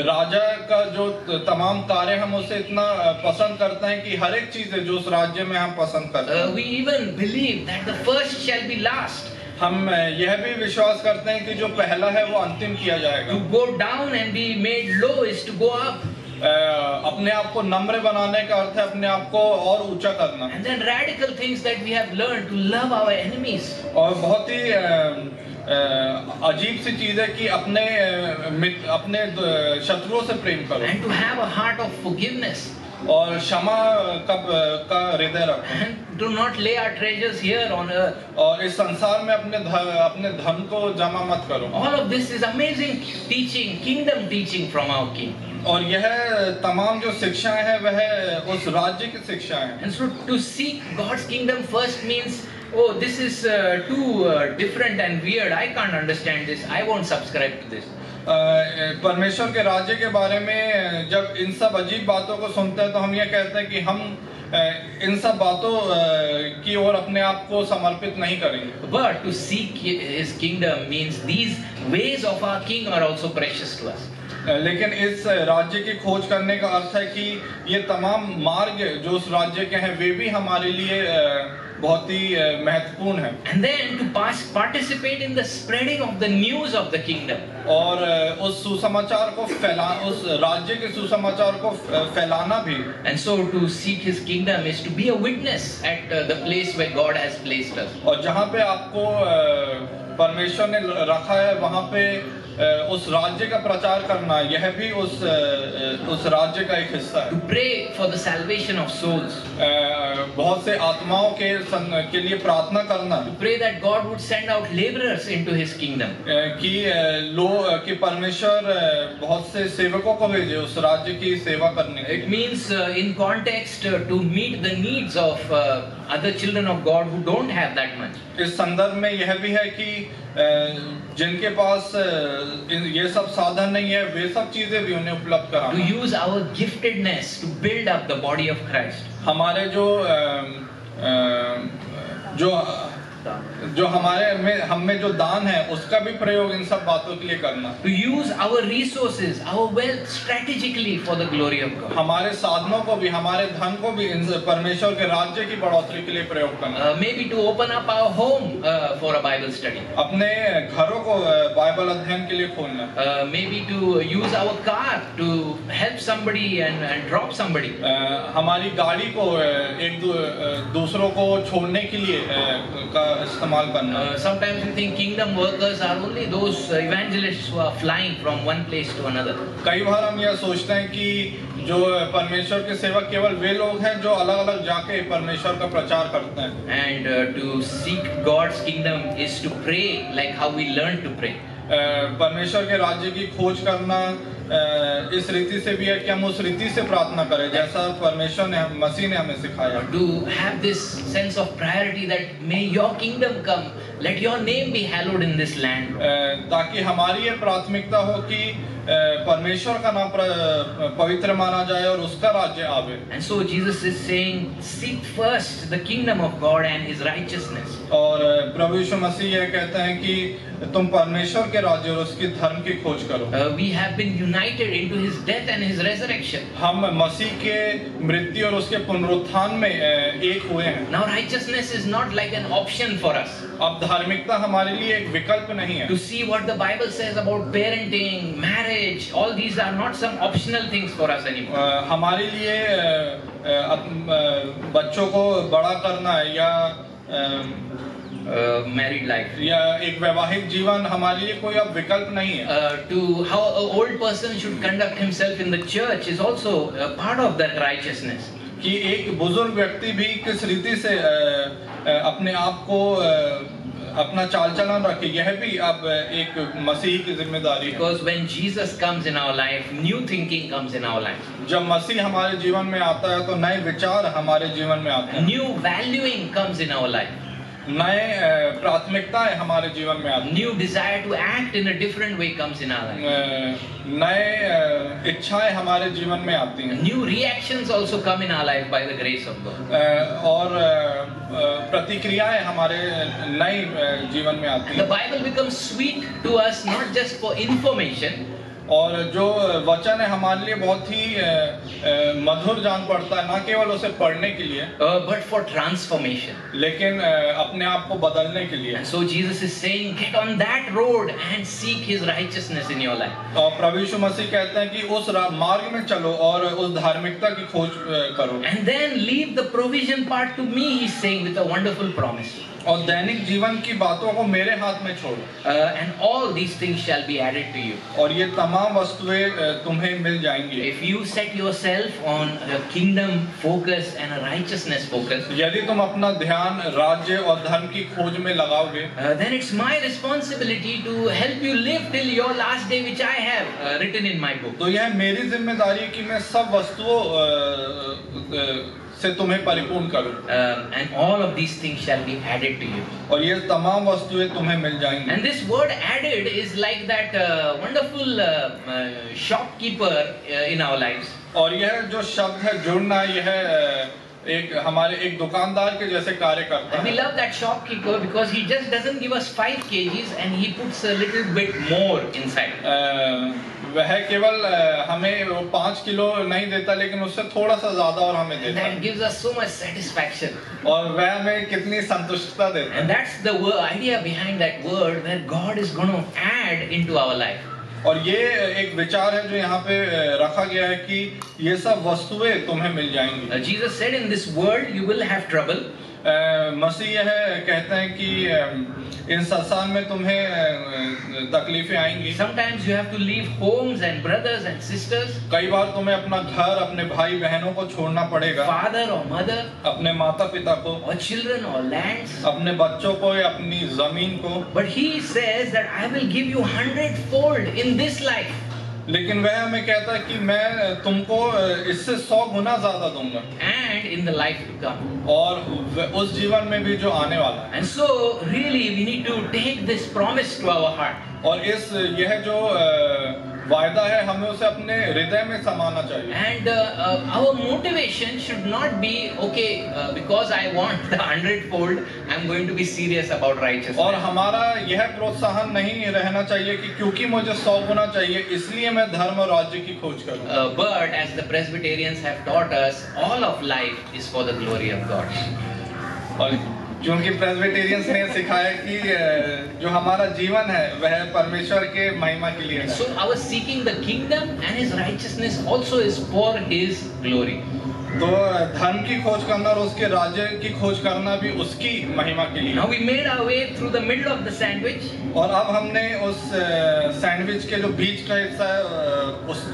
राजा का जो तमाम कार्य हम उसे इतना पसंद करते हैं कि हर एक चीज है जो उस राज्य में हम पसंद करते हैं। We even believe that the first shall be last. हम यह भी विश्वास करते हैं कि जो पहला है वो अंतिम किया जाएगा। To go down and be made low is to go up. अपने आप को नम्र बनाने का अर्थ है अपने आप को और ऊंचा करना। And then radical things that we have learned to love our enemies. और बहुत ही अजीब सी चीज है कि अपने शत्रुओं से प्रेम करो and to have a heart of forgiveness. और क्षमा का हृदय रखो And do not lay our treasures here on earth. और इस संसार में अपने धन को जमा मत करो। All of this is amazing teaching, kingdom teaching from our King. और यह तमाम जो शिक्षाएं हैं वह उस राज्य की शिक्षाएं हैं। And so to seek God's kingdom first means, oh, this is too different and weird. I can't understand this. I won't subscribe to this. परमेश्वर के राज्य के बारे में जब इन सब अजीब बातों को सुनते हैं तो हम ये कहते हैं कि हम इन सब बातों की ओर अपने आप को समर्पित नहीं करेंगे। But to seek His kingdom means these ways of our King are also precious to us. लेकिन इस राज्य की खोज करने का अर्थ है कि ये तमाम मार्ग जो उस राज्य के हैं वे भी हमारे लिए बहुत ही महत्वपूर्ण है। And then to participate in the spreading of the news of the kingdom. और उस सुसमाचार को उस राज्य के सुसमाचार को फैलाना भी। And so to seek His kingdom is to be a witness at the place where God has placed us. और जहाँ पे आपको परमेश्वर ने रखा है वहाँ पे उस राज्य का प्रचार करना यह भी उस राज्य का एक हिस्सा है। To pray for the salvation of souls. बहुत से आत्माओं के लिए प्रार्थना करना। To pray that God would send out laborers into His kingdom. कि परमेश्वर बहुत से सेवकों को भेजे उस राज्य की सेवा करने के लिए। It means in context to meet the needs of other children of God who don't have that much. इस संदर्भ में यह भी है कि जिनके पास ये सब साधन नहीं है वे सब चीजें भी उन्हें उपलब्ध कराना। To use our giftedness to build up the body of Christ. हमारे जो हम में जो दान है उसका भी प्रयोग इन सब बातों के लिए करना। To use our resources, our wealth strategically for the glory of God. हमारे साधनों को भी हमारे धन को भी परमेश्वर के राज्य की बढ़ोतरी के लिए प्रयोग करना। Maybe to open up our home for a Bible study. अपने घरों को बाइबल अध्ययन के लिए खोलना। Maybe to use our car to help somebody and drop somebody. हमारी गाड़ी को दूसरों को छोड़ने के लिए का इस्तेमाल करना। Sometimes we think kingdom workers are only those evangelists who are flying from one place to another. कई बार हम यह सोचते हैं कि जो परमेश्वर के सेवक केवल वे लोग हैं जो अलग-अलग जाके परमेश्वर का प्रचार करते हैं। And to seek God's kingdom is to pray like how we learn to pray. परमेश्वर के राज्य की खोज करना इस रीति से भी है कि हम उस रीति से प्रार्थना करें जैसा परमेश्वर ने मसीह ने हमें सिखाया। To have this sense of priority that may your kingdom come, let your name be hallowed in this land. ताकि हमारी ये प्राथमिकता हो कि परमेश्वर का नाम पवित्र माना जाए और उसका राज्य आवे। And so Jesus is saying, seek first the kingdom of God and His righteousness. और प्रभु यीशु मसीह ये कहते हैं कि तुम परमेश्वर के राज्य और उसकी धर्म की खोज करो। We have been united into His death and His resurrection. हम मसीह के मृत्यु और उसके पुनरुत्थान में एक हुए हैं। Now righteousness is not like an option for us. अब धार्मिकता हमारे लिए एक विकल्प नहीं है। To see what the Bible says about parenting, marriage, all these are not some optional things for us anymore. हमारे लिए बच्चों को बड़ा करना या married life या एक वैवाहिक जीवन हमारे लिए कोई अब विकल्प नहीं है। To how an old person should conduct himself in the church is also a part of that righteousness. कि एक बुजुर्ग व्यक्ति भी किस रीति से अपने आप को अपना चाल चलन रखे यह भी अब एक मसीह की जिम्मेदारी है। Because when Jesus comes in our life, new thinking comes in our life. जब मसीह हमारे जीवन में आता है तो नए विचार हमारे जीवन में आते हैं। New valuing comes in our life. नए प्राथमिकताएं हमारे जीवन में आती हैं। New desire to act in a different way comes in our life. नए इच्छाएं हमारे जीवन में आती हैं। New reactions also come in our life by the grace of God. और प्रतिक्रियाएं हमारे नए जीवन में आती हैं। The Bible becomes sweet to us not just for information, और जो वचन है हमारे लिए बहुत ही मधुर जान पड़ता है, ना केवल उसे पढ़ने के लिए but for transformation. लेकिन अपने आप को बदलने के लिए। And so Jesus is saying, get on that road and seek His righteousness in your life. और प्रभु यीशु मसीह कहते हैं कि उस मार्ग में चलो और उस धार्मिकता की खोज करो। And then leave the provision part to me, He's saying with a wonderful promise. और दैनिक जीवन की बातों को मेरे हाथ में छोड़ो। And all these things shall be added to you. और ये तमाम वस्तुएं तुम्हें मिल जाएंगी। If you set yourself on a kingdom focus and a righteousness focus, यदि तुम अपना ध्यान राज्य और धर्म की खोज में लगाओगे, then it's my responsibility to help you live till your last day, which I have written in my book. तो यह मेरी जिम्मेदारी है कि मैं सब वस्तुओं से तुम्हें परिपूर्ण करूं। And all of these things shall be added to you. और ये तमाम वस्तुएं तुम्हें मिल जाएंगी। And this word added is like that wonderful shopkeeper in our lives. और यह जो शब्द है जुड़ना, यह हमारे एक दुकानदार के जैसे कार्य करता And we है। love that shopkeeper because he just doesn't give us 5 kgs and he puts a little bit more inside. वह केवल हमें वो 5 किलो नहीं देता, लेकिन उससे थोड़ा सा ज्यादा और हमें And देता that है। gives us so much satisfaction. और वह हमें कितनी संतुष्टता देता है। And that's the idea behind that word, where God is going to add into our life. और ये एक विचार है जो यहाँ पे रखा गया है कि ये सब वस्तुएं तुम्हें मिल जाएंगी। Jesus said, in this world you will have trouble. मसीह यह कहते हैं कि इन संसार में तुम्हें तकलीफें आएंगी। Sometimes you have to leave homes and brothers and sisters, कई बार तुम्हें अपना घर, अपने भाई बहनों को छोड़ना पड़ेगा, father or mother, अपने माता पिता को, or children or lands. अपने बच्चों को या अपनी जमीन को। But He says that I will give you 100-fold in this life. लेकिन वह हमें कहता है कि मैं तुमको इससे 100 गुना ज्यादा दूंगा, And in the life to come. और उस जीवन में भी जो आने वाला है। And so really we need to take this promise to our heart. और यह जो वायदा है हमें उसे अपने हृदय में समाना चाहिए। And our motivation should not be, okay, because I want the 100-fold, I'm going to be serious about righteousness. और हमारा यह प्रोत्साहन नहीं रहना चाहिए कि क्योंकि मुझे 100 गुना चाहिए इसलिए मैं धर्म और राज्य की खोज करूं। But as the Presbyterians have taught us, all of life is for the glory of God. और क्योंकि प्रेस्बिटेरियंस ने सिखाया कि जो हमारा जीवन है वह परमेश्वर के महिमा के लिए है। So our seeking the kingdom and His righteousness also is for His glory. तो धर्म की खोज करना और उसके राज्य की खोज करना भी उसकी महिमा के लिए। Now we made our way through the middle of the sandwich. और अब हमने उस सैंडविच के जो बीच का हिस्सा है उस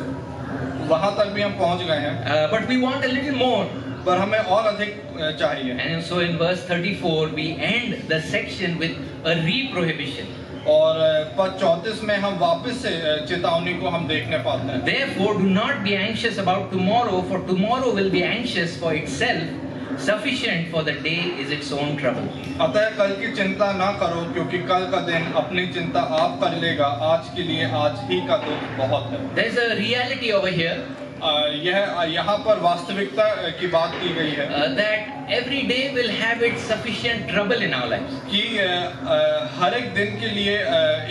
वहां तक भी हम पहुंच गए हैं। But we want a little more. पर हमें और अधिक चाहिए। And so in verse 34 we end the section with a re-prohibition. और पद 34 में हम वापस से चेतावनी को हम देखने पाते हैं। Therefore do not be anxious about tomorrow, for tomorrow will be anxious for itself. Sufficient for the day is its own trouble. अतः कल की चिंता ना करो, क्योंकि कल का दिन अपनी चिंता आप कर लेगा। आज के लिए आज ही का दुख बहुत है। There is a reality over here. यहाँ पर वास्तविकता की बात की गई है that every day will have its sufficient trouble in our lives. कि हर एक दिन के लिए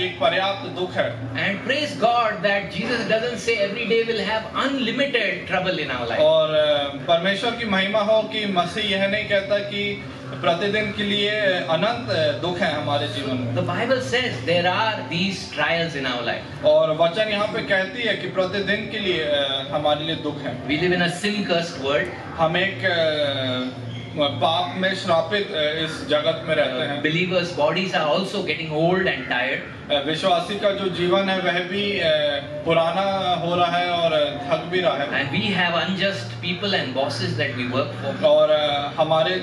एक पर्याप्त दुख है। And praise God that Jesus doesn't say every day will have unlimited trouble in our life. और परमेश्वर की महिमा हो कि मसीह यह नहीं कहता कि प्रतिदिन के लिए अनंत दुख है हमारे जीवन में। The Bible says there are these trials in our life. और वचन यहाँ पे कहती है कि प्रतिदिन के लिए हमारे लिए दुख है। We live in a sin-cursed world. हम एक पाप में श्रापित इस जगत में रहते हैं। Believers' bodies are also getting old and tired. विश्वासी का जो जीवन है वह भी पुराना हो रहा है और थक भी रहा है। And we have unjust people and bosses that we work for. और हमारे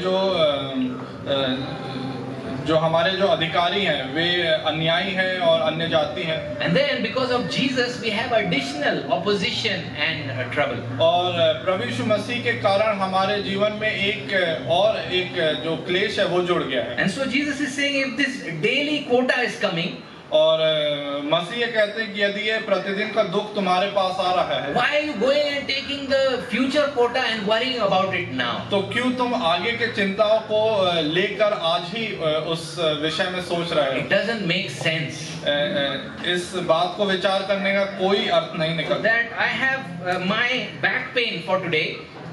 जो हमारे जो अधिकारी हैं वे अन्यायी हैं और अन्य जाति हैं। And then because of Jesus we have additional opposition and trouble. और प्रभु यीशु मसीह के कारण हमारे जीवन में एक जो क्लेश है वो जुड़ गया है। And so Jesus is saying if this daily quota is coming, और मसीह ये कहते हैं कि यदि ये प्रतिदिन का दुख तुम्हारे पास आ रहा है, why are you going and taking the future quota and worrying about it now? तो क्यों तुम आगे के चिंताओं को लेकर आज ही उस विषय में सोच रहे हो? It doesn't make sense. इस बात को विचार करने का कोई अर्थ नहीं निकलता। That I have my back pain for today.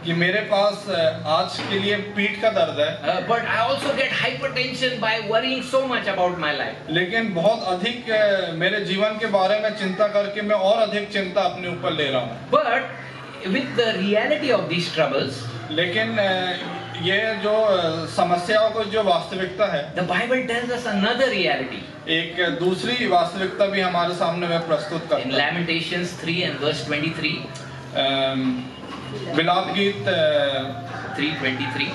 कि मेरे पास आज के लिए पीठ का दर्द है, But I also get hypertension by worrying so much about my life. लेकिन बहुत अधिक मेरे जीवन के बारे में चिंता करके मैं और अधिक चिंता अपने ऊपर ले रहा हूँ। But with the reality of these troubles, लेकिन ये जो समस्याओं को जो वास्तविकता है, the Bible tells us another reality. एक दूसरी वास्तविकता भी हमारे सामने वह प्रस्तुत In करता है। Lamentations 3 and verse 23. विलाप गीत 3:23.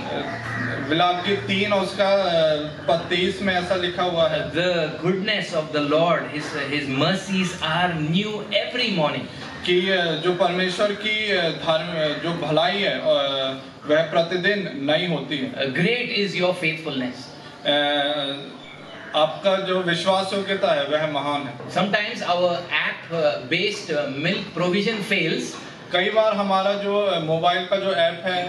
विलाप गीत 3 और उसका पद 23 में ऐसा लिखा हुआ है, The goodness of the Lord, His mercies are new every morning. कि जो परमेश्वर की धर्म जो भलाई है वह प्रतिदिन नई होती है। Great is your faithfulness. आपका जो विश्वास योग्यता है वह महान है। Sometimes our app-based milk provision fails. कई बार हमारा जो मोबाइल का जो ऐप है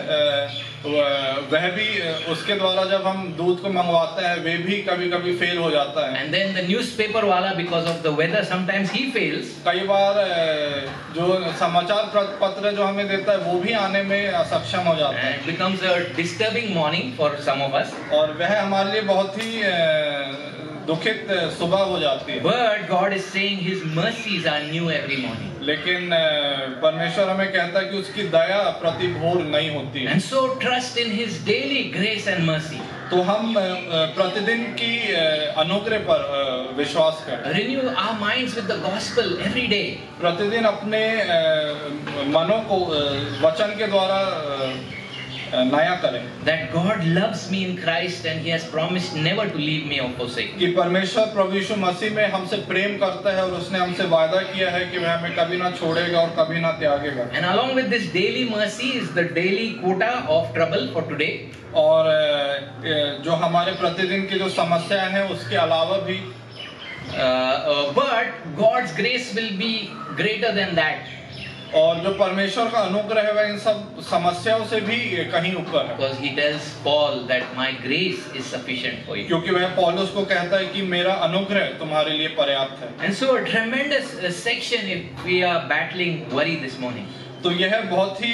वह भी उसके द्वारा जब हम दूध को मंगवाते हैं वे भी कभी कभी फेल हो जाता है। And then the newspaper wala, because of the weather, sometimes he fails. कई बार जो समाचार पत्र जो हमें देता है वो भी आने में असक्षम हो जाता है। And it becomes a disturbing morning for some of us. और वह हमारे लिए बहुत ही दुखित सुबह हो जाती है। But God is saying His mercies are new every morning. लेकिन परमेश्वर हमें कहता है कि उसकी दया प्रति भोर नहीं होती है। And so trust in His daily grace and mercy. तो हम प्रतिदिन की अनुग्रह पर विश्वास करें। Renew our minds with the gospel every day. प्रतिदिन अपने मनों को वचन के द्वारा नया करें। That God loves me in Christ and He has promised never to leave me or forsake me. कि परमेश्वर प्रभु यीशु मसीह में हमसे प्रेम करता है और उसने हमसे वादा किया है कि वह हमें कभी ना छोड़ेगा और कभी ना त्यागेगा। And along with this daily mercy is the daily quota of trouble for today. और जो हमारे प्रतिदिन की जो समस्याएं हैं उसके अलावा भी But God's grace will be greater than that. और जो परमेश्वर का अनुग्रह है वह इन सब समस्याओं से भी कहीं ऊपर है। Because He tells Paul that my grace is sufficient for you. क्योंकि वह पौलुस को कहता है कि मेरा अनुग्रह तुम्हारे लिए पर्याप्त है। And so a tremendous section if we are battling worry this morning. तो यह बहुत ही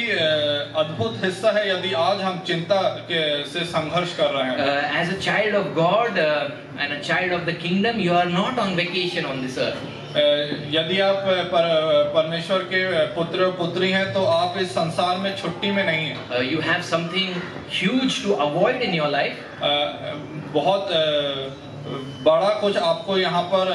अद्भुत हिस्सा है यदि आज हम चिंता से संघर्ष कर रहे हैं। As a child of God and a child of the kingdom, you are not on vacation on this earth. यदि आप परमेश्वर के पुत्र और पुत्री हैं तो आप इस संसार में छुट्टी में नहीं हैं। You have something huge to avoid in your life. बहुत बड़ा कुछ आपको यहाँ पर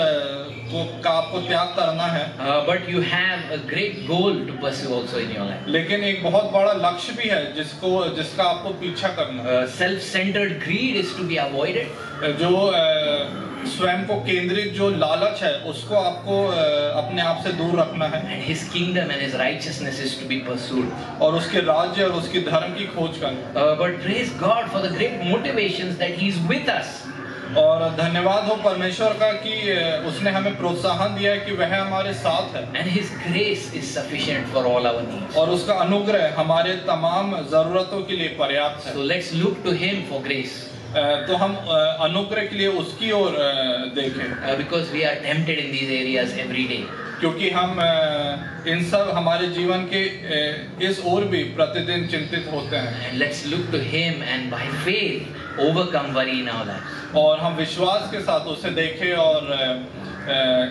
आपको त्याग करना है। But you have a great goal to pursue also in your life. लेकिन एक बहुत बड़ा लक्ष्य भी है जिसका आपको पीछा करना है। Self-centered greed is to be avoided. जो स्वयं को केंद्रित जो लालच है उसको आपको अपने आप से दूर रखना है। And His kingdom and His righteousness is to be pursued. और उसके राज्य और उसकी धर्म की खोज करना। But praise God for the great motivations that He is with us. और धन्यवाद हो परमेश्वर का कि उसने हमें प्रोत्साहन दिया है कि वह हमारे साथ है। And His grace is sufficient for all our needs. और उसका अनुग्रह हमारे तमाम जरूरतों के लिए पर्याप्त है। So let's look to Him for grace. तो हम अनुग्रह के लिए उसकी ओर देखें। Because we are tempted in these areas every day. क्योंकि हम इन सब हमारे जीवन के इस ओर भी प्रतिदिन चिंतित होते हैं। And let's look to Him and by faith overcome worry in our lives. और हम विश्वास के साथ उसे देखें और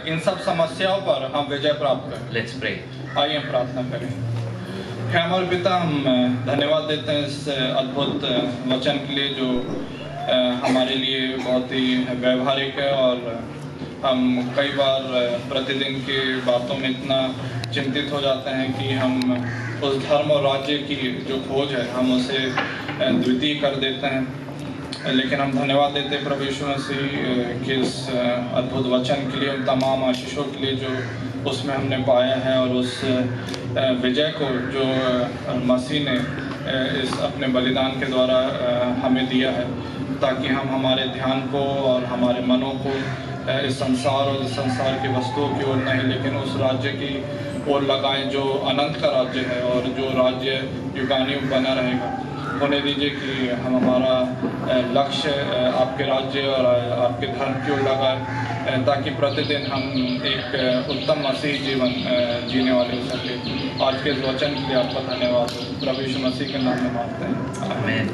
इन सब समस्याओं पर हम विजय प्राप्त करें। Let's pray. आइए हम प्रार्थना करें। हमारे पिता, हम धन्यवाद देते हैं इस अद्भुत वचन के लिए जो हमारे लिए बहुत ही व्यवहारिक है और हम कई बार प्रतिदिन की बातों में इतना चिंतित हो जाते हैं कि हम उस धर्म और राज्य की जो खोज है हम उसे द्वितीय कर देते हैं। लेकिन हम धन्यवाद देते हैं प्रभु यीशु मसीह के इस अद्भुत वचन के लिए, उन तमाम आशीषों के लिए जो उसमें हमने पाया है और उस विजय को जो मसीह ने इस अपने बलिदान के द्वारा हमें दिया है, ताकि हम हमारे ध्यान को और हमारे मनों को इस संसार और इस संसार की वस्तुओं की ओर नहीं, लेकिन उस राज्य की ओर लगाएं जो अनंत का राज्य है और जो राज्य युगानुयुग बना रहेगा। होने दीजिए कि हम हमारा लक्ष्य आपके राज्य और आपके धर्म की ओर लगाएं, ताकि प्रतिदिन हम एक उत्तम मसीह जीवन जीने वाले हो सके। आज के इस वचन के लिए आपका धन्यवाद। प्रभु यीशु मसीह के नाम में मांगते हैं, आमीन।